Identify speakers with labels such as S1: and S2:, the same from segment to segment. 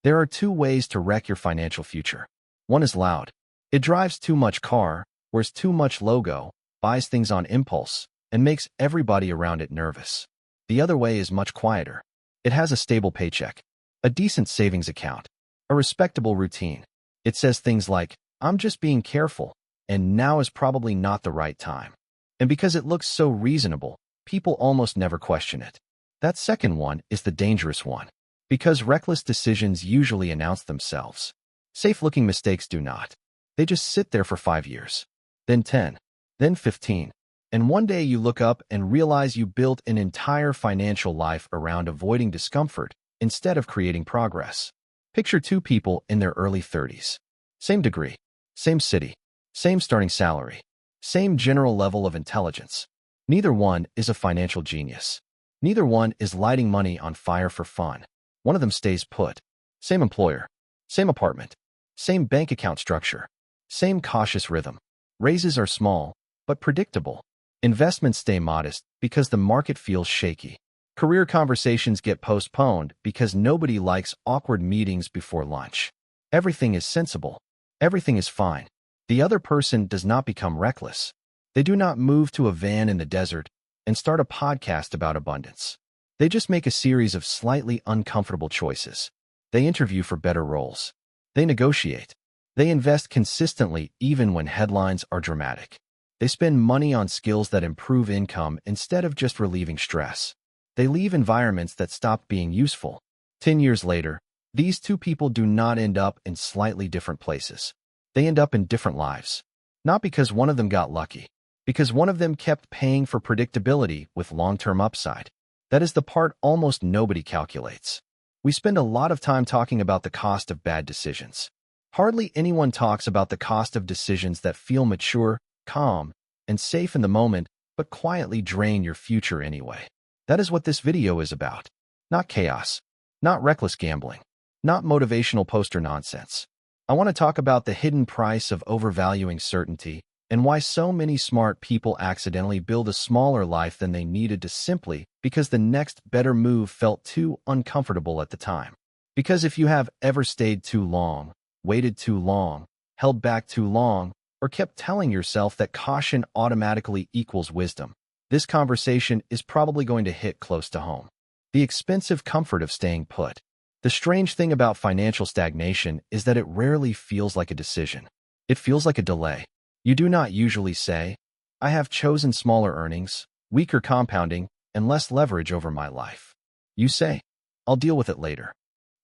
S1: There are two ways to wreck your financial future. One is loud. It drives too much car, wears too much logo, buys things on impulse, and makes everybody around it nervous. The other way is much quieter. It has a stable paycheck, a decent savings account, a respectable routine. It says things like, "I'm just being careful, and now is probably not the right time." And because it looks so reasonable, people almost never question it. That second one is the dangerous one, because reckless decisions usually announce themselves. Safe-looking mistakes do not. They just sit there for 5 years, then 10, then 15. And one day you look up and realize you built an entire financial life around avoiding discomfort instead of creating progress. Picture two people in their early 30s. Same degree, same city, same starting salary, same general level of intelligence. Neither one is a financial genius. Neither one is lighting money on fire for fun. One of them stays put. Same employer, same apartment, same bank account structure, same cautious rhythm. Raises are small, but predictable. Investments stay modest because the market feels shaky. Career conversations get postponed because nobody likes awkward meetings before lunch. Everything is sensible. Everything is fine. The other person does not become reckless. They do not move to a van in the desert and start a podcast about abundance. They just make a series of slightly uncomfortable choices. They interview for better roles. They negotiate. They invest consistently even when headlines are dramatic. They spend money on skills that improve income instead of just relieving stress. They leave environments that stopped being useful. 10 years later, these two people do not end up in slightly different places. They end up in different lives. Not because one of them got lucky, because one of them kept paying for predictability with long-term upside. That is the part almost nobody calculates. We spend a lot of time talking about the cost of bad decisions. Hardly anyone talks about the cost of decisions that feel mature, calm, and safe in the moment, but quietly drain your future anyway. That is what this video is about. Not chaos, not reckless gambling, not motivational poster nonsense. I want to talk about the hidden price of overvaluing certainty and why so many smart people accidentally build a smaller life than they needed to simply because the next better move felt too uncomfortable at the time. Because if you have ever stayed too long, waited too long, held back too long, or kept telling yourself that caution automatically equals wisdom, this conversation is probably going to hit close to home. The expensive comfort of staying put. The strange thing about financial stagnation is that it rarely feels like a decision. It feels like a delay. You do not usually say, "I have chosen smaller earnings, weaker compounding, and less leverage over my life." You say, "I'll deal with it later.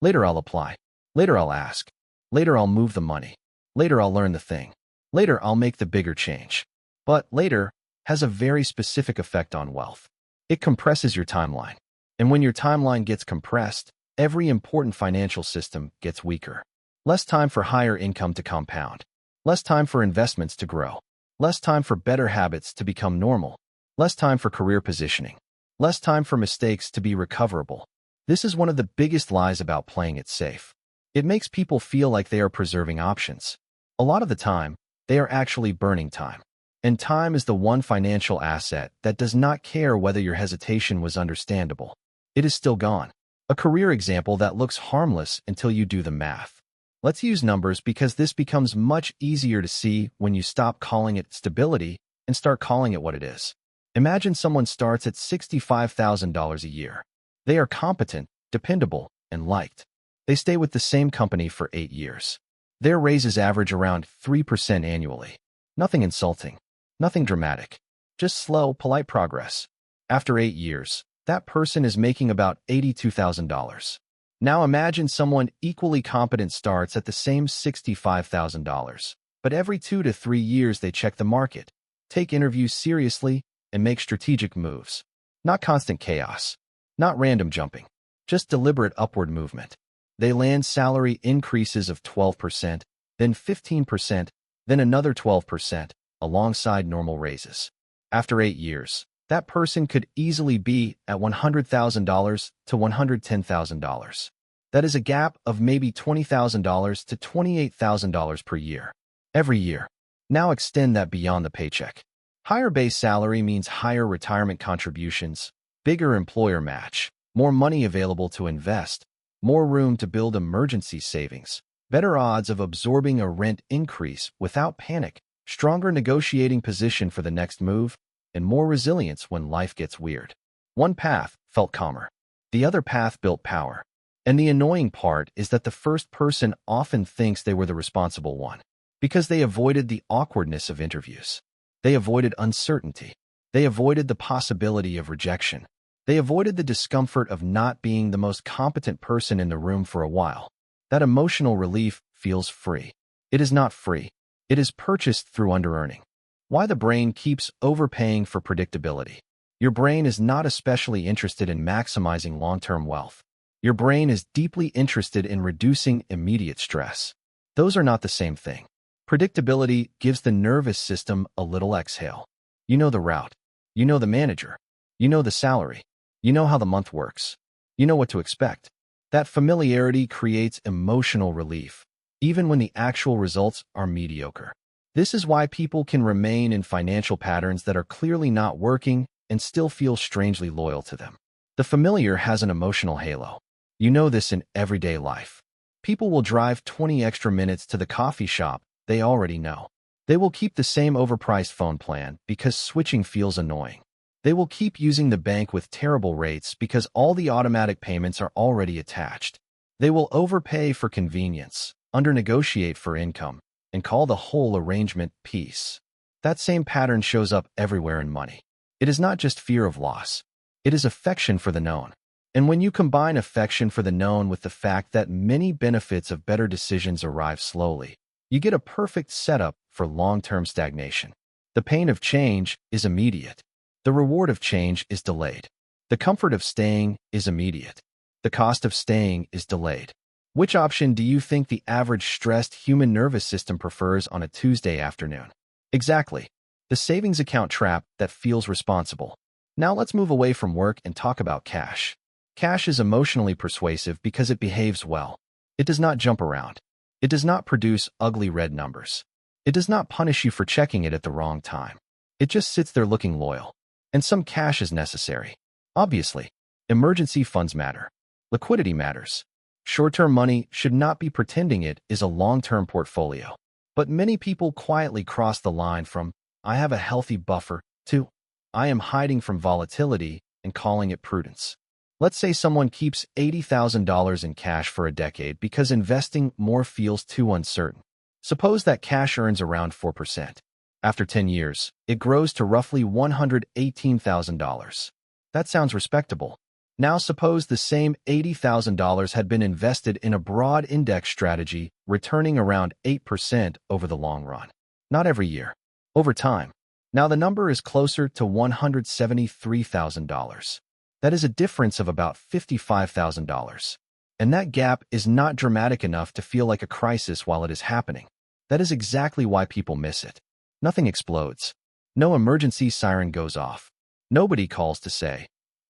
S1: Later I'll apply. Later I'll ask. Later I'll move the money. Later I'll learn the thing. Later I'll make the bigger change." But later has a very specific effect on wealth. It compresses your timeline. And when your timeline gets compressed, every important financial system gets weaker. Less time for higher income to compound. Less time for investments to grow. Less time for better habits to become normal. Less time for career positioning. Less time for mistakes to be recoverable. This is one of the biggest lies about playing it safe. It makes people feel like they are preserving options. A lot of the time, they are actually burning time. And time is the one financial asset that does not care whether your hesitation was understandable. It is still gone. A career example that looks harmless until you do the math. Let's use numbers because this becomes much easier to see when you stop calling it stability and start calling it what it is. Imagine someone starts at $65,000 a year. They are competent, dependable, and liked. They stay with the same company for 8 years. Their raises average around 3% annually. Nothing insulting. Nothing dramatic. Just slow, polite progress. After 8 years, that person is making about $82,000. Now imagine someone equally competent starts at the same $65,000, but every 2 to 3 years they check the market, take interviews seriously, and make strategic moves. Not constant chaos. Not random jumping. Just deliberate upward movement. They land salary increases of 12%, then 15%, then another 12%, alongside normal raises. After 8 years, that person could easily be at $100,000 to $110,000. That is a gap of maybe $20,000 to $28,000 per year. Every year. Now extend that beyond the paycheck. Higher base salary means higher retirement contributions, bigger employer match, more money available to invest, more room to build emergency savings, better odds of absorbing a rent increase without panic, stronger negotiating position for the next move, and more resilience when life gets weird. One path felt calmer. The other path built power. And the annoying part is that the first person often thinks they were the responsible one because they avoided the awkwardness of interviews. They avoided uncertainty. They avoided the possibility of rejection. They avoided the discomfort of not being the most competent person in the room for a while. That emotional relief feels free. It is not free. It is purchased through under-earning. Why the brain keeps overpaying for predictability. Your brain is not especially interested in maximizing long-term wealth. Your brain is deeply interested in reducing immediate stress. Those are not the same thing. Predictability gives the nervous system a little exhale. You know the route. You know the manager. You know the salary. You know how the month works. You know what to expect. That familiarity creates emotional relief, even when the actual results are mediocre. This is why people can remain in financial patterns that are clearly not working and still feel strangely loyal to them. The familiar has an emotional halo. You know this in everyday life. People will drive 20 extra minutes to the coffee shop they already know. They will keep the same overpriced phone plan because switching feels annoying. They will keep using the bank with terrible rates because all the automatic payments are already attached. They will overpay for convenience, under-negotiate for income, and call the whole arrangement peace. That same pattern shows up everywhere in money. It is not just fear of loss. It is affection for the known. And when you combine affection for the known with the fact that many benefits of better decisions arrive slowly, you get a perfect setup for long-term stagnation. The pain of change is immediate. The reward of change is delayed. The comfort of staying is immediate. The cost of staying is delayed. Which option do you think the average stressed human nervous system prefers on a Tuesday afternoon? Exactly. The savings account trap that feels responsible. Now let's move away from work and talk about cash. Cash is emotionally persuasive because it behaves well. It does not jump around. It does not produce ugly red numbers. It does not punish you for checking it at the wrong time. It just sits there looking loyal. And some cash is necessary. Obviously, emergency funds matter. Liquidity matters. Short-term money should not be pretending it is a long-term portfolio. But many people quietly cross the line from, I have a healthy buffer, to, I am hiding from volatility and calling it prudence. Let's say someone keeps $80,000 in cash for a decade because investing more feels too uncertain. Suppose that cash earns around 4%. After 10 years, it grows to roughly $118,000. That sounds respectable. Now suppose the same $80,000 had been invested in a broad index strategy, returning around 8% over the long run. Not every year. Over time. Now the number is closer to $173,000. That is a difference of about $55,000. And that gap is not dramatic enough to feel like a crisis while it is happening. That is exactly why people miss it. Nothing explodes. No emergency siren goes off. Nobody calls to say,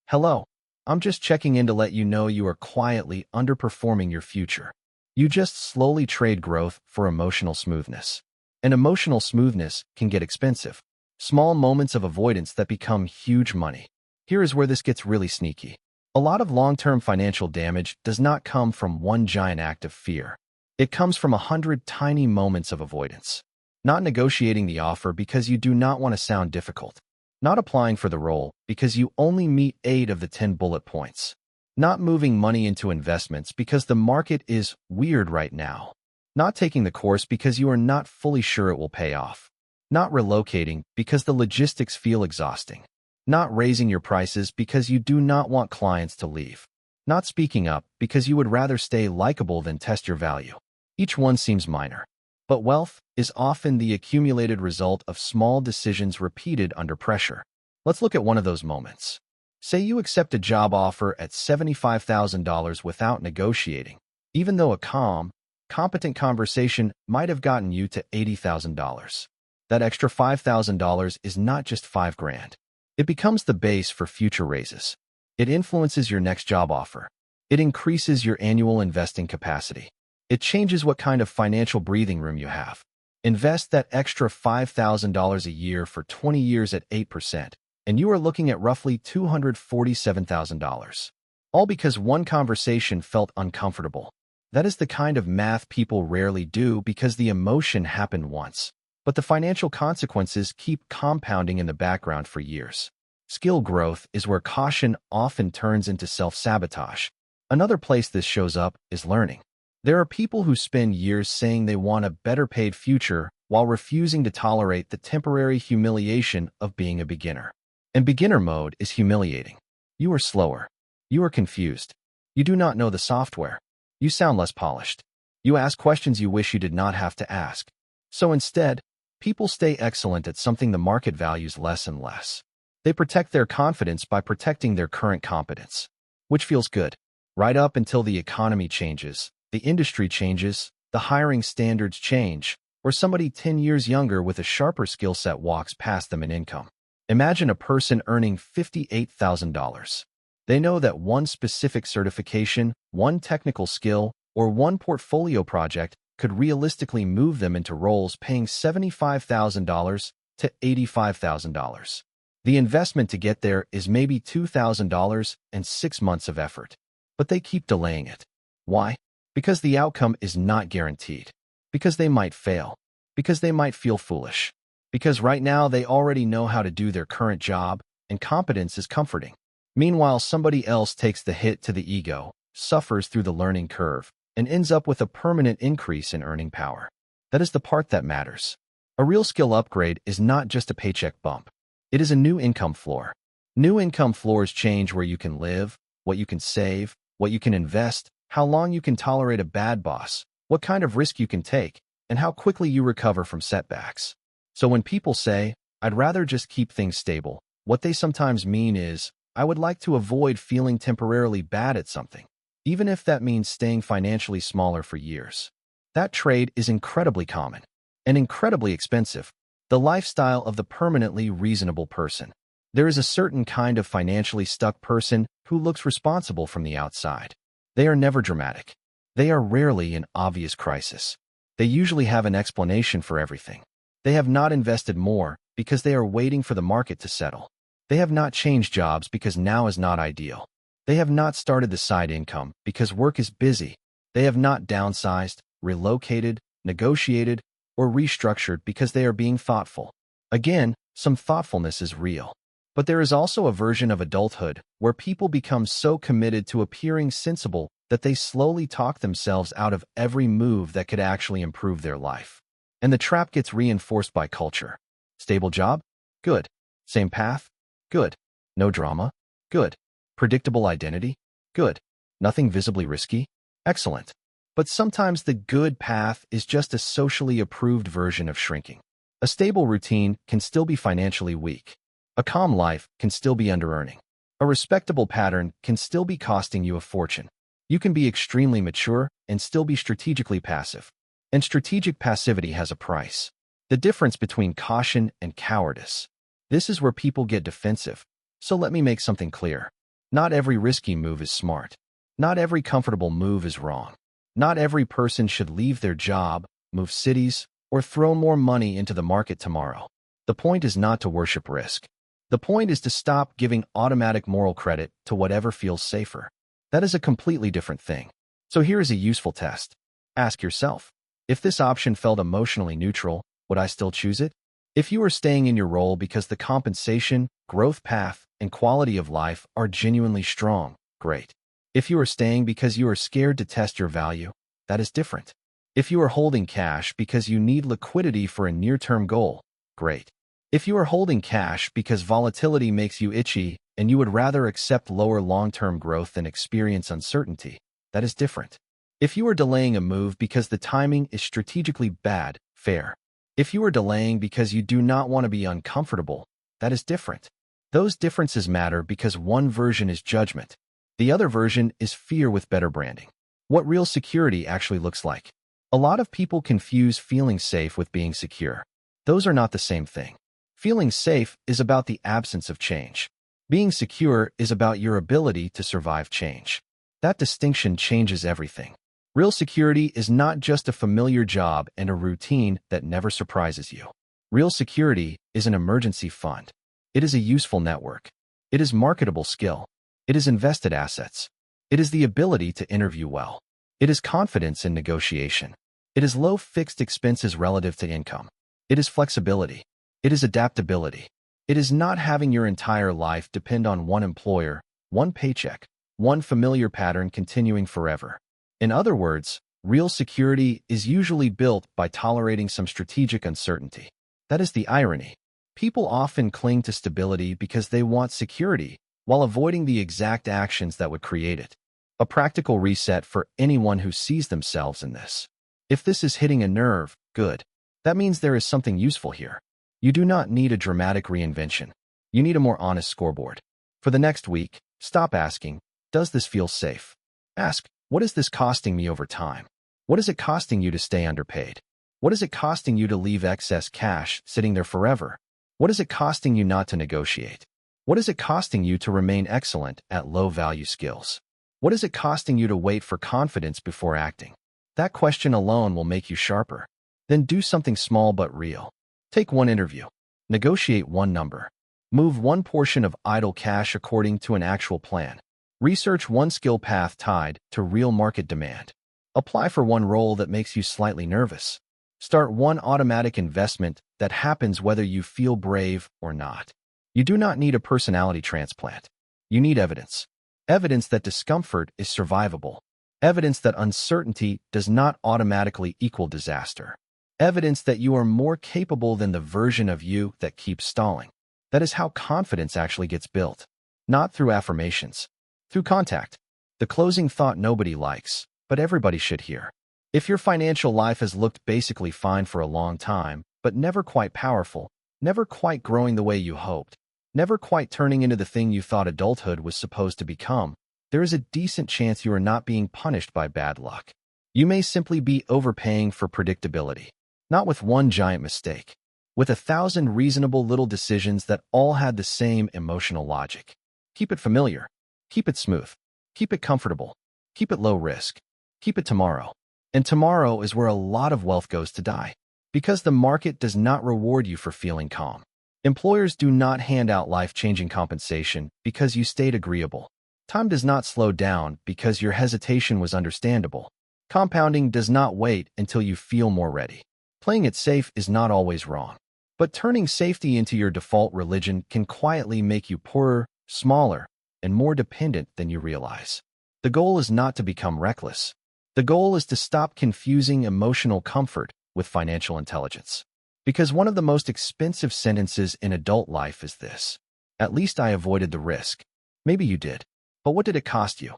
S1: hello, I'm just checking in to let you know you are quietly underperforming your future. You just slowly trade growth for emotional smoothness. And emotional smoothness can get expensive. Small moments of avoidance that become huge money. Here is where this gets really sneaky. A lot of long-term financial damage does not come from one giant act of fear. It comes from 100 tiny moments of avoidance. Not negotiating the offer because you do not want to sound difficult. Not applying for the role because you only meet 8 of the 10 bullet points. Not moving money into investments because the market is weird right now. Not taking the course because you are not fully sure it will pay off. Not relocating because the logistics feel exhausting. Not raising your prices because you do not want clients to leave. Not speaking up because you would rather stay likable than test your value. Each one seems minor. But wealth is often the accumulated result of small decisions repeated under pressure. Let's look at one of those moments. Say you accept a job offer at $75,000 without negotiating, even though a calm, competent conversation might have gotten you to $80,000. That extra $5,000 is not just $5,000. It becomes the base for future raises. It influences your next job offer. It increases your annual investing capacity. It changes what kind of financial breathing room you have. Invest that extra $5,000 a year for 20 years at 8%, and you are looking at roughly $247,000. All because one conversation felt uncomfortable. That is the kind of math people rarely do because the emotion happened once, but the financial consequences keep compounding in the background for years. Skill growth is where caution often turns into self-sabotage. Another place this shows up is learning. There are people who spend years saying they want a better paid future while refusing to tolerate the temporary humiliation of being a beginner. And beginner mode is humiliating. You are slower. You are confused. You do not know the software. You sound less polished. You ask questions you wish you did not have to ask. So instead, people stay excellent at something the market values less and less. They protect their confidence by protecting their current competence, which feels good. Right up until the economy changes, the industry changes, the hiring standards change, or somebody 10 years younger with a sharper skill set walks past them in income. Imagine a person earning $58,000. They know that one specific certification, one technical skill, or one portfolio project could realistically move them into roles paying $75,000 to $85,000. The investment to get there is maybe $2,000 and 6 months of effort. But they keep delaying it. Why? Because the outcome is not guaranteed. Because they might fail. Because they might feel foolish. Because right now they already know how to do their current job, and competence is comforting. Meanwhile, somebody else takes the hit to the ego, suffers through the learning curve, and ends up with a permanent increase in earning power. That is the part that matters. A real skill upgrade is not just a paycheck bump. It is a new income floor. New income floors change where you can live, what you can save, what you can invest, how long you can tolerate a bad boss, what kind of risk you can take, and how quickly you recover from setbacks. So when people say, "I'd rather just keep things stable," what they sometimes mean is, "I would like to avoid feeling temporarily bad at something, even if that means staying financially smaller for years." That trade is incredibly common and incredibly expensive. The lifestyle of the permanently reasonable person. There is a certain kind of financially stuck person who looks responsible from the outside. They are never dramatic. They are rarely in obvious crisis. They usually have an explanation for everything. They have not invested more because they are waiting for the market to settle. They have not changed jobs because now is not ideal. They have not started the side income because work is busy. They have not downsized, relocated, negotiated, or restructured because they are being thoughtful. Again, some thoughtfulness is real. But there is also a version of adulthood where people become so committed to appearing sensible that they slowly talk themselves out of every move that could actually improve their life. And the trap gets reinforced by culture. Stable job? Good. Same path? Good. No drama? Good. Predictable identity? Good. Nothing visibly risky? Excellent. But sometimes the good path is just a socially approved version of shrinking. A stable routine can still be financially weak. A calm life can still be under-earning. A respectable pattern can still be costing you a fortune. You can be extremely mature and still be strategically passive. And strategic passivity has a price. The difference between caution and cowardice. This is where people get defensive. So let me make something clear. Not every risky move is smart. Not every comfortable move is wrong. Not every person should leave their job, move cities, or throw more money into the market tomorrow. The point is not to worship risk. The point is to stop giving automatic moral credit to whatever feels safer. That is a completely different thing. So here is a useful test. Ask yourself, if this option felt emotionally neutral, would I still choose it? If you are staying in your role because the compensation, growth path, and quality of life are genuinely strong, great. If you are staying because you are scared to test your value, that is different. If you are holding cash because you need liquidity for a near-term goal, great. If you are holding cash because volatility makes you itchy and you would rather accept lower long-term growth than experience uncertainty, that is different. If you are delaying a move because the timing is strategically bad, fair. If you are delaying because you do not want to be uncomfortable, that is different. Those differences matter because one version is judgment. The other version is fear with better branding. What real security actually looks like. A lot of people confuse feeling safe with being secure. Those are not the same thing. Feeling safe is about the absence of change. Being secure is about your ability to survive change. That distinction changes everything. Real security is not just a familiar job and a routine that never surprises you. Real security is an emergency fund. It is a useful network. It is marketable skill. It is invested assets. It is the ability to interview well. It is confidence in negotiation. It is low fixed expenses relative to income. It is flexibility. It is adaptability. It is not having your entire life depend on one employer, one paycheck, one familiar pattern continuing forever. In other words, real security is usually built by tolerating some strategic uncertainty. That is the irony. People often cling to stability because they want security, while avoiding the exact actions that would create it. A practical reset for anyone who sees themselves in this. If this is hitting a nerve, good. That means there is something useful here. You do not need a dramatic reinvention. You need a more honest scoreboard. For the next week, stop asking, does this feel safe? Ask, what is this costing me over time? What is it costing you to stay underpaid? What is it costing you to leave excess cash sitting there forever? What is it costing you not to negotiate? What is it costing you to remain excellent at low-value skills? What is it costing you to wait for confidence before acting? That question alone will make you sharper. Then do something small but real. Take one interview. Negotiate one number. Move one portion of idle cash according to an actual plan. Research one skill path tied to real market demand. Apply for one role that makes you slightly nervous. Start one automatic investment that happens whether you feel brave or not. You do not need a personality transplant. You need evidence. Evidence that discomfort is survivable. Evidence that uncertainty does not automatically equal disaster. Evidence that you are more capable than the version of you that keeps stalling. That is how confidence actually gets built. Not through affirmations. Through contact. The closing thought nobody likes, but everybody should hear. If your financial life has looked basically fine for a long time, but never quite powerful, never quite growing the way you hoped, never quite turning into the thing you thought adulthood was supposed to become, there is a decent chance you are not being punished by bad luck. You may simply be overpaying for predictability. Not with one giant mistake. With 1,000 reasonable little decisions that all had the same emotional logic. Keep it familiar. Keep it smooth. Keep it comfortable. Keep it low risk. Keep it tomorrow. And tomorrow is where a lot of wealth goes to die. Because the market does not reward you for feeling calm. Employers do not hand out life-changing compensation because you stayed agreeable. Time does not slow down because your hesitation was understandable. Compounding does not wait until you feel more ready. Playing it safe is not always wrong. But turning safety into your default religion can quietly make you poorer, smaller, and more dependent than you realize. The goal is not to become reckless. The goal is to stop confusing emotional comfort with financial intelligence. Because one of the most expensive sentences in adult life is this: at least I avoided the risk. Maybe you did. But what did it cost you?